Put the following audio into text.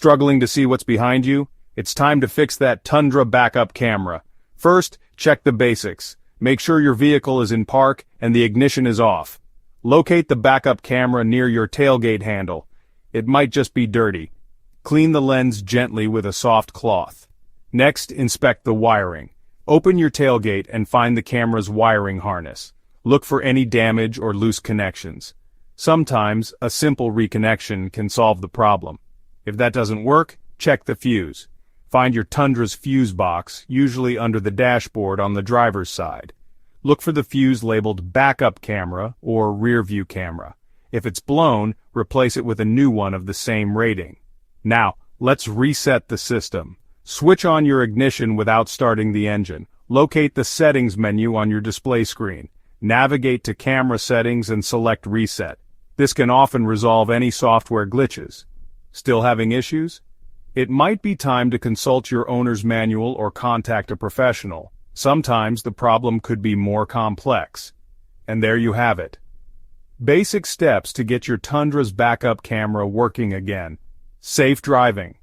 Struggling to see what's behind you? It's time to fix that Tundra backup camera. First, check the basics. Make sure your vehicle is in park and the ignition is off. Locate the backup camera near your tailgate handle. It might just be dirty. Clean the lens gently with a soft cloth. Next, inspect the wiring. Open your tailgate and find the camera's wiring harness. Look for any damage or loose connections. Sometimes, a simple reconnection can solve the problem. If that doesn't work, check the fuse. Find your Tundra's fuse box, usually under the dashboard on the driver's side. Look for the fuse labeled backup camera or rear view camera. If it's blown, replace it with a new one of the same rating. Now, let's reset the system. Switch on your ignition without starting the engine. Locate the settings menu on your display screen. Navigate to camera settings and select reset. This can often resolve any software glitches. Still having issues? It might be time to consult your owner's manual or contact a professional. Sometimes the problem could be more complex. And there you have it. Basic steps to get your Tundra's backup camera working again. Safe driving.